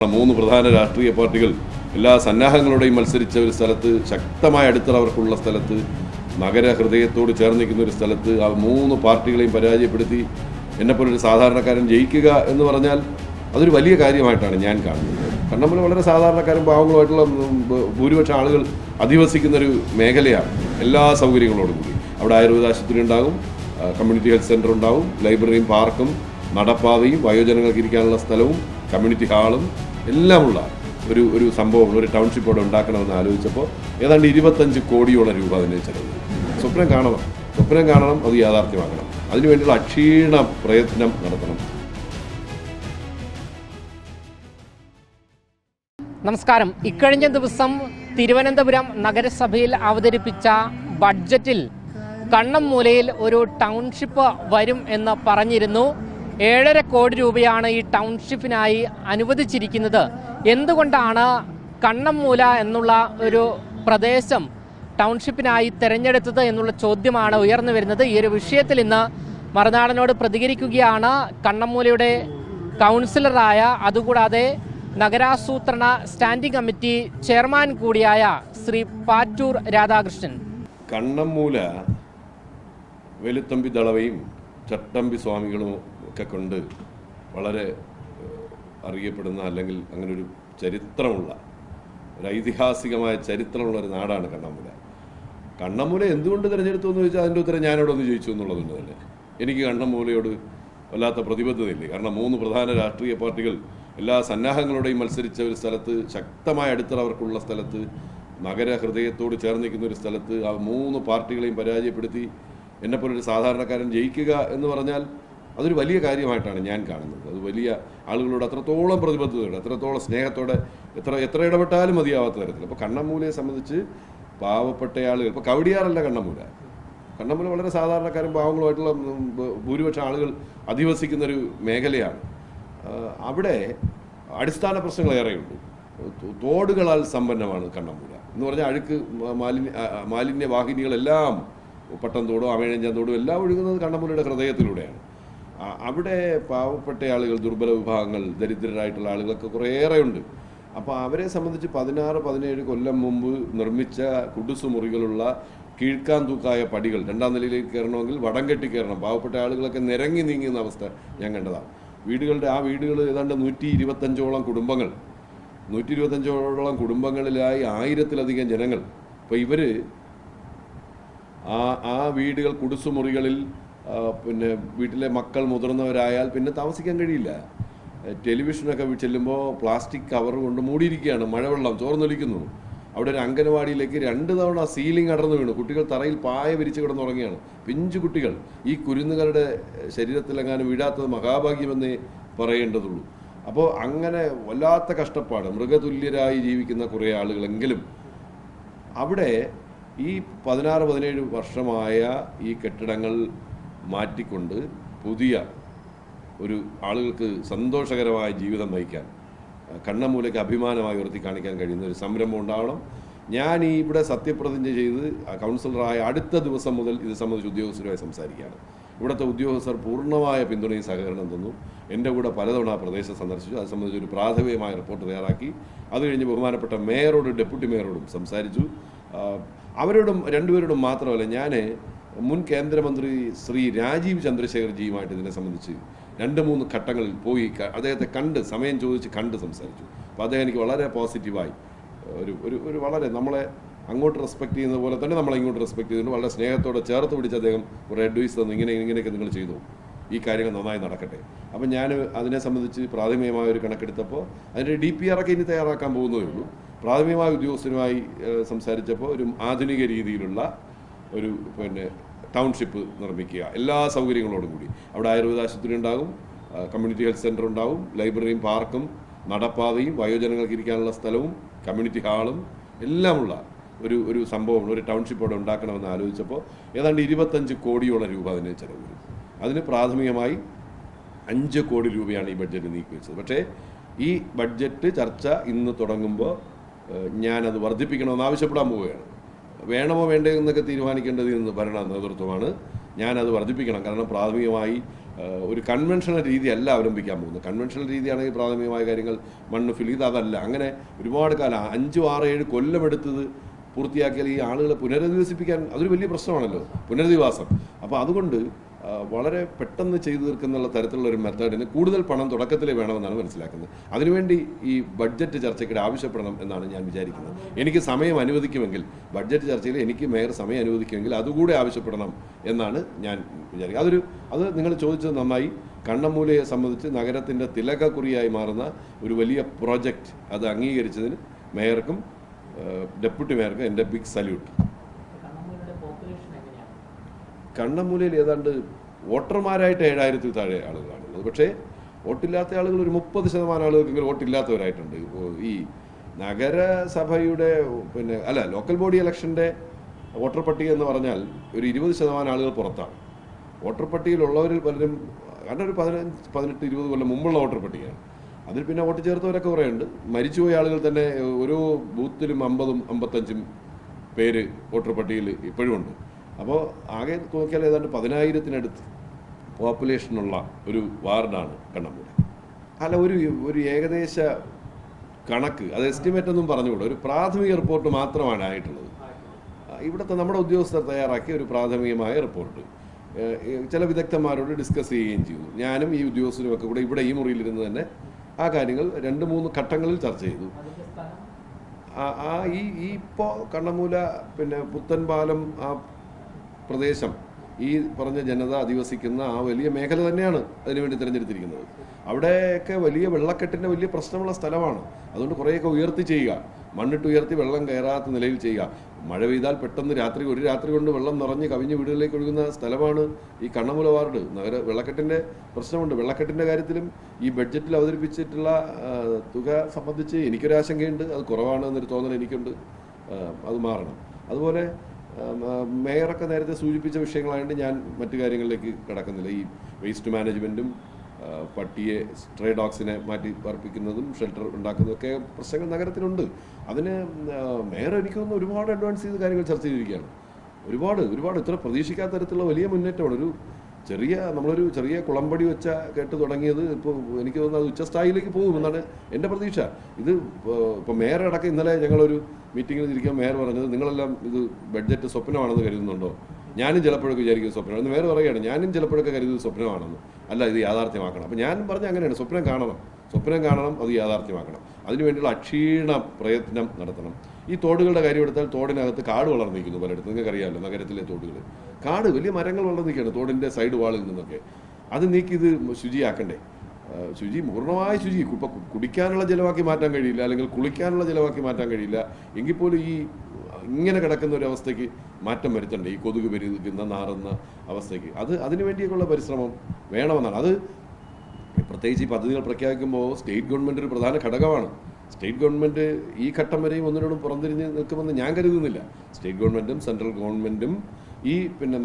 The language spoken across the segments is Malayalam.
മൂന്ന് പ്രധാന രാഷ്ട്രീയ പാർട്ടികൾ എല്ലാ സന്നാഹങ്ങളുടെയും മത്സരിച്ച ഒരു സ്ഥലത്ത്, ശക്തമായ അടിത്തറ അവർക്കുള്ള സ്ഥലത്ത്, നഗര ഹൃദയത്തോട് ചേർന്ന് നിൽക്കുന്ന ഒരു സ്ഥലത്ത് ആ മൂന്ന് പാർട്ടികളെയും പരാജയപ്പെടുത്തി എന്നെപ്പോലൊരു സാധാരണക്കാരൻ ജയിക്കുക എന്ന് പറഞ്ഞാൽ അതൊരു വലിയ കാര്യമായിട്ടാണ് ഞാൻ കാണുന്നത്. കണ്ണമ്പുല വളരെ സാധാരണക്കാരും പാവങ്ങളുമായിട്ടുള്ള ഭൂരിപക്ഷം ആളുകൾ അധിവസിക്കുന്നൊരു മേഖലയാണ്. എല്ലാ സൗകര്യങ്ങളോടും കൂടി അവിടെ ആയുർവേദ ആശുപത്രി ഉണ്ടാകും, കമ്മ്യൂണിറ്റി ഹെൽത്ത് സെൻ്റർ ഉണ്ടാവും, ലൈബ്രറിയും പാർക്കും നടപ്പാതയും വയോജനങ്ങൾക്ക് ഇരിക്കാനുള്ള സ്ഥലവും കമ്മ്യൂണിറ്റി ഹാളും എല്ലാമുള്ള ഒരു സംഭവം, ഒരു ടൗൺഷിപ്പ് അവിടെ ഉണ്ടാക്കണമെന്ന് ആലോചിച്ചപ്പോൾ ഏതാണ്ട് 25 കോടിയോളം രൂപ അതിന് ചെലവ്. സ്വപ്നം കാണണം, അത് യാഥാർത്ഥ്യമാക്കണം. അതിനുവേണ്ടിയുള്ള അക്ഷീണ പ്രയത്നം നടത്തണം. നമസ്കാരം. ഇക്കഴിഞ്ഞ ദിവസം തിരുവനന്തപുരം നഗരസഭയിൽ അവതരിപ്പിച്ച ബഡ്ജറ്റിൽ കണ്ണമ്മൂലയിൽ ഒരു ടൗൺഷിപ്പ് വരും എന്ന് പറഞ്ഞിരുന്നു. 7.5 കോടി രൂപയാണ് ഈ ടൗൺഷിപ്പിനായി അനുവദിച്ചിരിക്കുന്നത്. എന്തുകൊണ്ടാണ് കണ്ണമ്മൂല എന്നുള്ള ഒരു പ്രദേശം ടൗൺഷിപ്പിനായി തിരഞ്ഞെടുത്തത് എന്നുള്ള ചോദ്യമാണ് ഉയർന്നു വരുന്നത്. ഈ ഒരു വിഷയത്തിൽ ഇന്ന് മറുനാടനോട് പ്രതികരിക്കുകയാണ് കണ്ണമ്മൂലയുടെ കൗൺസിലറായ, അതുകൂടാതെ നഗരാസൂത്രണ സ്റ്റാൻഡിംഗ് കമ്മിറ്റി ചെയർമാൻ കൂടിയായ ശ്രീ പാറ്റൂർ രാധാകൃഷ്ണൻ. കണ്ണമ്മൂല വെലുത്തമ്പി ദളവയും ചട്ടമ്പി സ്വാമികളും ഒക്കെ കൊണ്ട് വളരെ അറിയപ്പെടുന്ന, അല്ലെങ്കിൽ അങ്ങനെ ഒരു ചരിത്രമുള്ള, ഒരു ഐതിഹാസികമായ ചരിത്രമുള്ള ഒരു നാടാണ് കണ്ണമ്മൂല. കണ്ണമ്മൂല എന്തുകൊണ്ട് തിരഞ്ഞെടുത്തു എന്ന് ചോദിച്ചാൽ അതിൻ്റെ ഉത്തരം ഞാനിവിടെ ഒന്ന് ചോദിച്ചു എന്നുള്ളതുകൊണ്ട് തന്നെ എനിക്ക് കണ്ണമ്മൂലയോട് വല്ലാത്ത പ്രതിബദ്ധതയില്ല. കാരണം 3 പ്രധാന രാഷ്ട്രീയ പാർട്ടികൾ എല്ലാ സന്നാഹങ്ങളുടെയും മത്സരിച്ച ഒരു സ്ഥലത്ത്, ശക്തമായ അടിത്തറ അവർക്കുള്ള സ്ഥലത്ത്, നഗര ഹൃദയത്തോട് ചേർന്ന് നിൽക്കുന്ന ഒരു സ്ഥലത്ത് ആ 3 പാർട്ടികളെയും പരാജയപ്പെടുത്തി എന്നെപ്പോലൊരു സാധാരണക്കാരൻ ജയിക്കുക എന്ന് പറഞ്ഞാൽ അതൊരു വലിയ കാര്യമായിട്ടാണ് ഞാൻ കാണുന്നത്. അത് വലിയ ആളുകളോട് അത്രത്തോളം പ്രതിബദ്ധതയോടെ, അത്രത്തോളം സ്നേഹത്തോടെ, എത്ര ഇടപെട്ടാലും മതിയാവാത്ത തരത്തിൽ. അപ്പോൾ കണ്ണമ്മൂലയെ സംബന്ധിച്ച് പാവപ്പെട്ട ആളുകൾ, ഇപ്പോൾ കവടിയാറല്ല കണ്ണമ്മൂല വളരെ സാധാരണക്കാരും പാവങ്ങളുമായിട്ടുള്ള ഭൂരിപക്ഷം ആളുകൾ അധിവസിക്കുന്നൊരു മേഖലയാണ്. അവിടെ അടിസ്ഥാന പ്രശ്നങ്ങൾ ഏറെയുണ്ട്. തോടുകളാൽ സമ്പന്നമാണ് കണ്ണമ്മൂല എന്ന് പറഞ്ഞാൽ അഴുക്ക് മാലിന്യവാഹിനികളെല്ലാം പട്ടംതോടും അമേഴഞ്ചാൻ തോടും എല്ലാം ഒഴുകുന്നത് കണ്ണമ്മൂലയുടെ ഹൃദയത്തിലൂടെയാണ്. അവിടെ പാവപ്പെട്ട ആളുകൾ, ദുർബല വിഭാഗങ്ങൾ, ദരിദ്രരായിട്ടുള്ള ആളുകളൊക്കെ കുറേയേറെയുണ്ട്. അപ്പോൾ അവരെ സംബന്ധിച്ച് 16-17 കൊല്ലം മുമ്പ് നിർമ്മിച്ച കുടുസ് മുറികളുള്ള കീഴ്ക്കാൻ തൂക്കായ പടികൾ 2ാം നിലയിലേക്ക് കയറണമെങ്കിൽ വടം കെട്ടി കയറണം. പാവപ്പെട്ട ആളുകളൊക്കെ നിരങ്ങി നീങ്ങുന്ന അവസ്ഥ ഞാൻ കണ്ടതാണ്. ആ വീടുകൾ ഏതാണ്ട് 125ഓളം കുടുംബങ്ങൾ, 125ഓളം കുടുംബങ്ങളിലായി 1000-ലധികം ജനങ്ങൾ. അപ്പോൾ ഇവർ ആ വീടുകൾ, കുടുസുമുറികളിൽ പിന്നെ വീട്ടിലെ മക്കൾ മുതിർന്നവരായാൽ പിന്നെ താമസിക്കാൻ കഴിയില്ല. ടെലിവിഷനൊക്കെ ചെല്ലുമ്പോൾ പ്ലാസ്റ്റിക് കവർ കൊണ്ട് മൂടിയിരിക്കുകയാണ്. മഴവെള്ളം ചോർന്നൊലിക്കുന്നു. അവിടെ ഒരു അംഗനവാടിയിലേക്ക് 2 തവണ സീലിംഗ് അടർന്നു വീണു. കുട്ടികൾ തറയിൽ പായ വിരിച്ച് കിടന്നുറങ്ങിയാണ്. പിഞ്ചു കുട്ടികൾ. ഈ കുരുന്നുകളുടെ ശരീരത്തിലെങ്ങാനും വീഴാത്തത് മഹാഭാഗ്യമെന്നേ പറയേണ്ടതുള്ളൂ. അപ്പോൾ അങ്ങനെ വല്ലാത്ത കഷ്ടപ്പാട്, മൃഗതുല്യരായി ജീവിക്കുന്ന കുറേ ആളുകളെങ്കിലും അവിടെ ഈ 16-17 വർഷമായ ഈ കെട്ടിടങ്ങൾ മാറ്റിക്കൊണ്ട് പുതിയ ഒരു ആളുകൾക്ക് സന്തോഷകരമായ ജീവിതം നയിക്കാൻ, കണ്ണമ്മൂലയ്ക്ക് അഭിമാനമായി ഉയർത്തി കാണിക്കാൻ കഴിയുന്ന ഒരു സംരംഭം ഉണ്ടാവണം. ഞാൻ ഇവിടെ സത്യപ്രതിജ്ഞ ചെയ്ത് കൗൺസിലറായ അടുത്ത ദിവസം മുതൽ ഇത് സംബന്ധിച്ച് ഉദ്യോഗസ്ഥരുമായി സംസാരിക്കുകയാണ്. ഇവിടുത്തെ ഉദ്യോഗസ്ഥർ പൂർണ്ണമായ പിന്തുണയും സഹകരണം തന്നു. എൻ്റെ കൂടെ പലതവണ ആ പ്രദേശം സന്ദർശിച്ചു. അത് സംബന്ധിച്ച് ഒരു പ്രാഥമികമായ റിപ്പോർട്ട് തയ്യാറാക്കി. അത് കഴിഞ്ഞ് ബഹുമാനപ്പെട്ട മേയറോടും ഡെപ്യൂട്ടി മേയറോടും സംസാരിച്ചു. അവരോടും 2 പേരോടും മാത്രമല്ല, ഞാൻ മുൻ കേന്ദ്രമന്ത്രി ശ്രീ രാജീവ് ചന്ദ്രശേഖർജിയുമായിട്ട് ഇതിനെ സംബന്ധിച്ച് 2-3 ഘട്ടങ്ങളിൽ പോയി അദ്ദേഹത്തെ സമയം ചോദിച്ച് കണ്ട് സംസാരിച്ചു. അപ്പോൾ അദ്ദേഹം എനിക്ക് വളരെ പോസിറ്റീവായി ഒരു വളരെ നമ്മളെ അങ്ങോട്ട് റെസ്പെക്ട് ചെയ്യുന്ന പോലെ തന്നെ നമ്മളെ ഇങ്ങോട്ട് റെസ്പെക്ട് ചെയ്തിട്ടുണ്ട്. വളരെ സ്നേഹത്തോടെ ചേർത്ത് പിടിച്ച് അദ്ദേഹം കുറേ അഡ്വൈസ് തന്നു. ഇങ്ങനെയൊക്കെ നിങ്ങൾ ചെയ്തു, ഈ കാര്യങ്ങൾ നന്നായി നടക്കട്ടെ. അപ്പം ഞാൻ അതിനെ സംബന്ധിച്ച് പ്രാഥമികമായ ഒരു കണക്കെടുത്തപ്പോൾ അതിൻ്റെ DPR ഒക്കെ ഇനി തയ്യാറാക്കാൻ പോകുന്നതേ ഉള്ളൂ. പ്രാഥമികമായ ഉദ്യോഗസ്ഥരുമായി സംസാരിച്ചപ്പോൾ ഒരു ആധുനിക രീതിയിലുള്ള ഒരു ടൗൺഷിപ്പ് നിർമ്മിക്കുക, എല്ലാ സൗകര്യങ്ങളോടും കൂടി. അവിടെ ആയുർവേദ ആശുപത്രി ഉണ്ടാകും, കമ്മ്യൂണിറ്റി ഹെൽത്ത് സെൻ്റർ ഉണ്ടാകും, ലൈബ്രറിയും പാർക്കും നടപ്പാതയും വയോജനങ്ങൾക്ക് ഇരിക്കാനുള്ള സ്ഥലവും കമ്മ്യൂണിറ്റി ഹാളും എല്ലാമുള്ള ഒരു സംഭവം, ഒരു ടൗൺഷിപ്പ് അവിടെ ഉണ്ടാക്കണമെന്ന് ആലോചിച്ചപ്പോൾ ഏതാണ്ട് 25 കോടിയോളം രൂപ അതിന് ചെലവ് വരും. അതിന് പ്രാഥമികമായി 5 കോടി രൂപയാണ് ഈ ബഡ്ജറ്റ് നീക്കി വെച്ചത്. പക്ഷേ ഈ ബഡ്ജറ്റ് ചർച്ച ഇന്ന് തുടങ്ങുമ്പോൾ ഞാനത് വർദ്ധിപ്പിക്കണമെന്ന് ആവശ്യപ്പെടാൻ പോവുകയാണ്. വേണമോ വേണ്ടേ എന്നൊക്കെ തീരുമാനിക്കേണ്ടത് ഇന്ന് ഭരണ നേതൃത്വമാണ്. ഞാനത് വർദ്ധിപ്പിക്കണം. കാരണം പ്രാഥമികമായി ഒരു കൺവെൻഷണൽ രീതിയല്ല അവലംബിക്കാൻ പോകുന്നത്. കൺവെൻഷണൽ രീതിയാണെങ്കിൽ പ്രാഥമികമായ കാര്യങ്ങൾ മണ്ണ് ഫിൽ ചെയ്ത് അതല്ല. അങ്ങനെ ഒരുപാട് കാലം 5, 6, 7 കൊല്ലമെടുത്തത് പൂർത്തിയാക്കിയാൽ ഈ ആളുകളെ പുനരധിവസിപ്പിക്കാൻ അതൊരു വലിയ പ്രശ്നമാണല്ലോ, പുനരധിവാസം. അപ്പോൾ അതുകൊണ്ട് വളരെ പെട്ടെന്ന് ചെയ്തു തീർക്കുന്നുള്ള തരത്തിലുള്ള ഒരു മെത്തേഡിന് കൂടുതൽ പണം തുടക്കത്തിലേ വേണമെന്നാണ് മനസ്സിലാക്കുന്നത്. അതിനുവേണ്ടി ഈ ബഡ്ജറ്റ് ചർച്ചയ്ക്കിടെ ആവശ്യപ്പെടണം എന്നാണ് ഞാൻ വിചാരിക്കുന്നത്. എനിക്ക് സമയം അനുവദിക്കുമെങ്കിൽ, ബഡ്ജറ്റ് ചർച്ചയിൽ എനിക്ക് മേയർ സമയം അനുവദിക്കുമെങ്കിൽ അതുകൂടെ ആവശ്യപ്പെടണം എന്നാണ് ഞാൻ വിചാരിക്കുന്നത്. അത് നിങ്ങൾ ചോദിച്ചത് നന്നായി. കണ്ണമ്മൂലയെ സംബന്ധിച്ച് നഗരത്തിൻ്റെ തിലകക്കുറിയായി മാറുന്ന ഒരു വലിയ പ്രോജക്റ്റ് അത് അംഗീകരിച്ചതിന് മേയർക്കും ഡെപ്യൂട്ടി മേയർക്കും എൻ്റെ ബിഗ് സല്യൂട്ട്. കണ്ണമ്മൂലയിൽ ഏതാണ്ട് വോട്ടർമാരായിട്ട് 7000 താഴെ ആളുകളാണുള്ളത്. പക്ഷേ വോട്ടില്ലാത്ത ആളുകൾ ഒരു 30% ആളുകൾക്കെങ്കിലും വോട്ടില്ലാത്തവരായിട്ടുണ്ട്. ഈ നഗരസഭയുടെ ലോക്കൽ ബോഡി ഇലക്ഷൻ്റെ വോട്ടർ പട്ടിക എന്ന് പറഞ്ഞാൽ ഒരു 20% ആളുകൾ പുറത്താണ്. വോട്ടർ പട്ടികയിലുള്ളവരിൽ പലരും കാരണം ഒരു 15, 18, 20 കൊല്ലം മുമ്പുള്ള വോട്ടർ പട്ടികയാണ്. അതിൽ പിന്നെ വോട്ട് ചേർത്തവരൊക്കെ കുറേ ഉണ്ട്. മരിച്ചുപോയ ആളുകൾ തന്നെ ഓരോ ബൂത്തിലും 50, 55 പേര് വോട്ടർ പട്ടികയിൽ ഇപ്പോഴും ഉണ്ട്. അപ്പോൾ ആകെ നോക്കിയാൽ ഏതാണ്ട് 10,000-ത്തിനടുത്ത് പോപ്പുലേഷനുള്ള ഒരു വാർഡാണ് കണ്ണമ്മൂല. ഒരു ഏകദേശ കണക്ക്, അത് എസ്റ്റിമേറ്റ് ഒന്നും പറഞ്ഞുകൂടാ, ഒരു പ്രാഥമിക റിപ്പോർട്ട് മാത്രമാണ് ആയിട്ടുള്ളത്. ഇവിടുത്തെ നമ്മുടെ ഉദ്യോഗസ്ഥർ തയ്യാറാക്കിയ ഒരു പ്രാഥമികമായ റിപ്പോർട്ട് ചില വിദഗ്ധന്മാരോട് ഡിസ്കസ് ചെയ്യുകയും ചെയ്തു. ഞാനും ഈ ഉദ്യോഗസ്ഥരുമൊക്കെ കൂടെ ഇവിടെ ഈ മുറിയിലിരുന്ന് തന്നെ ആ കാര്യങ്ങൾ 2-3 ഘട്ടങ്ങളിൽ ചർച്ച ചെയ്തു. ഇപ്പോൾ കണ്ണമ്മൂല പുത്തൻപാലം ആ പ്രദേശം ഈ പറഞ്ഞ ജനത അധിവസിക്കുന്ന ആ വലിയ മേഖല തന്നെയാണ് അതിനുവേണ്ടി തിരഞ്ഞെടുത്തിരിക്കുന്നത്. അവിടെയൊക്കെ വലിയ വെള്ളക്കെട്ടിൻ്റെ വലിയ പ്രശ്നമുള്ള സ്ഥലമാണ്. അതുകൊണ്ട് കുറേയൊക്കെ ഉയർത്തി ചെയ്യുക, മണ്ണിട്ട് ഉയർത്തി വെള്ളം കയറാത്ത നിലയിൽ ചെയ്യുക. മഴ പെയ്താൽ പെട്ടെന്ന് ഒരു രാത്രി കൊണ്ട് വെള്ളം നിറഞ്ഞ് കവിഞ്ഞ് വീടുകളിലേക്ക് ഒഴുകുന്ന സ്ഥലമാണ് ഈ കണ്ണമ്മൂല വാർഡ്. വെള്ളക്കെട്ടിൻ്റെ പ്രശ്നമുണ്ട്. വെള്ളക്കെട്ടിൻ്റെ കാര്യത്തിലും ഈ ബഡ്ജറ്റിൽ അവതരിപ്പിച്ചിട്ടുള്ള തുക സംബന്ധിച്ച് എനിക്കൊരാശങ്കയുണ്ട്. അത് കുറവാണ് എന്നൊരു തോന്നൽ എനിക്കുണ്ട്. അത് മാറണം. അതുപോലെ മേയറൊക്കെ നേരത്തെ സൂചിപ്പിച്ച വിഷയങ്ങളായതുകൊണ്ട് ഞാൻ മറ്റു കാര്യങ്ങളിലേക്ക് കടക്കുന്നില്ല. ഈ വേസ്റ്റ് മാനേജ്മെൻറ്റും പട്ടിയെ സ്ട്രേ ഡോഗ്സിനെ മാറ്റി പാർപ്പിക്കുന്നതും ഷെൽട്ടർ ഉണ്ടാക്കുന്നതൊക്കെ പ്രശ്നങ്ങൾ നഗരത്തിലുണ്ട്. അതിന് മേയർ എനിക്ക് തോന്നുന്നു ഒരുപാട് അഡ്വാൻസ് ചെയ്ത കാര്യങ്ങൾ ചർച്ച ചെയ്തിരിക്കുകയാണ്. ഒരുപാട് ഇത്ര പ്രതീക്ഷിക്കാത്ത തരത്തിലുള്ള വലിയ മുന്നേറ്റമാണ്. നമ്മളൊരു ചെറിയ കുളമ്പടി വെച്ച കേട്ട് തുടങ്ങിയത് ഇപ്പോൾ എനിക്ക് തോന്നുന്നത് അത് ഉച്ചസ്ഥായിലേക്ക് പോകും എന്നാണ് എൻ്റെ പ്രതീക്ഷ. ഇപ്പോൾ മേയർ അടക്കം ഇന്നലെ ഞങ്ങളൊരു മീറ്റിങ്ങിൽ ഇരിക്കാൻ മേയർ പറഞ്ഞത്, നിങ്ങളെല്ലാം ഇത് ബഡ്ജറ്റ് സ്വപ്നമാണെന്ന് കരുതുന്നുണ്ടോ? ഞാനും ചിലപ്പോഴൊക്കെ വിചാരിക്കുന്നത് സ്വപ്നമാണ്. മേയർ പറയുകയാണ് ഞാനും ചിലപ്പോഴൊക്കെ കരുതുന്നത് സ്വപ്നമാണെന്ന്, അല്ല ഇത് യാഥാർത്ഥ്യമാക്കണം. അപ്പോൾ ഞാൻ പറഞ്ഞ അങ്ങനെയാണ്, സ്വപ്നം കാണണം, അത് യാഥാർത്ഥ്യമാക്കണം. അതിനുവേണ്ടിയുള്ള അക്ഷീണ പ്രയത്നം നടത്തണം. ഈ തോടുകളുടെ കാര്യം എടുത്താൽ തോടിനകത്ത് കാട് വളർന്നിരിക്കുന്നു പലയിടത്ത്. നിങ്ങൾക്കറിയാമല്ലോ, നഗരത്തിലെ തോടുകൾ കാട് വലിയ മരങ്ങൾ വളർന്നിരിക്കുകയാണ് തോടിൻ്റെ സൈഡ് വാളിൽ നിന്നൊക്കെ. അത് നീക്കി ഇത് ശുചിയാക്കണ്ടേ? പൂർണ്ണമായ ശുചി ഇപ്പം കുടിക്കാനുള്ള ജലമാക്കി മാറ്റാൻ കഴിയില്ല, അല്ലെങ്കിൽ കുളിക്കാനുള്ള ജലമാക്കി മാറ്റാൻ കഴിയില്ല. എങ്കിൽ പോലും ഈ ഇങ്ങനെ കിടക്കുന്ന ഒരു അവസ്ഥയ്ക്ക് മാറ്റം വരുത്തണ്ടേ? ഈ കൊതുക് പെരുകുന്ന നാറുന്ന അവസ്ഥയ്ക്ക് അതിനു വേണ്ടിയൊക്കെയുള്ള പരിശ്രമം വേണമെന്നാണ്. അത് പ്രത്യേകിച്ച് ഈ പദ്ധതികൾ പ്രഖ്യാപിക്കുമ്പോൾ സ്റ്റേറ്റ് ഗവൺമെൻറ് ഒരു പ്രധാന ഘടകമാണ്. സ്റ്റേറ്റ് ഗവൺമെൻറ് ഈ ഘട്ടം വരെയും ഒന്നിനോടും പുറംതിരിഞ്ഞ് നിൽക്കുമെന്ന് ഞാൻ കരുതുന്നില്ല. സ്റ്റേറ്റ് ഗവൺമെൻറ്റും സെൻട്രൽ ഗവൺമെൻറ്റും ഈ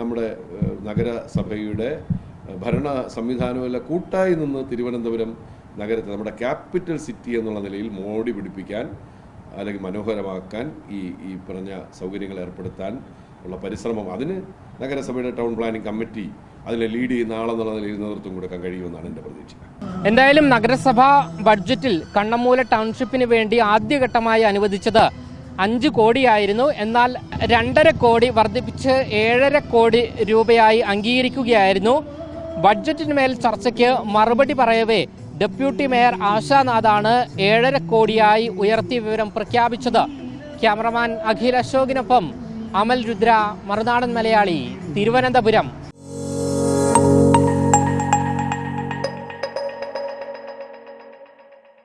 നമ്മുടെ നഗരസഭയുടെ ഭരണ സംവിധാനമെല്ലാം കൂട്ടായി നിന്ന് തിരുവനന്തപുരം നഗരത്തെ നമ്മുടെ ക്യാപിറ്റൽ സിറ്റി എന്നുള്ള നിലയിൽ മോടി പിടിപ്പിക്കാൻ അല്ലെങ്കിൽ മനോഹരമാക്കാൻ ഈ പറഞ്ഞ സൗകര്യങ്ങൾ ഏർപ്പെടുത്താൻ ഉള്ള പരിശ്രമം, അതിന് നഗരസഭയുടെ ടൗൺ പ്ലാനിംഗ് കമ്മിറ്റി അതിനെ ലീഡ് ചെയ്യുന്ന ആളെന്നുള്ള നിലയിൽ നേതൃത്വം കൊടുക്കാൻ കഴിയുമെന്നാണ് എൻ്റെ പ്രതീക്ഷ. എന്തായാലും നഗരസഭാ ബഡ്ജറ്റിൽ കണ്ണമ്മൂല ടൗൺഷിപ്പിന് വേണ്ടി ആദ്യഘട്ടമായി അനുവദിച്ചത് 5 കോടിയായിരുന്നു. എന്നാൽ 2.5 കോടി വർദ്ധിപ്പിച്ച് 7.5 കോടി രൂപയായി അംഗീകരിക്കുകയായിരുന്നു. ബഡ്ജറ്റിന്മേൽ ചർച്ചയ്ക്ക് മറുപടി പറയവേ ഡെപ്യൂട്ടി മേയർ ആശാനാഥാണ് 7.5 കോടിയായി ഉയർത്തിയ വിവരം പ്രഖ്യാപിച്ചത്. ക്യാമറമാൻ അഖിൽ അശോകിനൊപ്പം അമൽ രുദ്ര, മറുനാടൻ മലയാളി, തിരുവനന്തപുരം.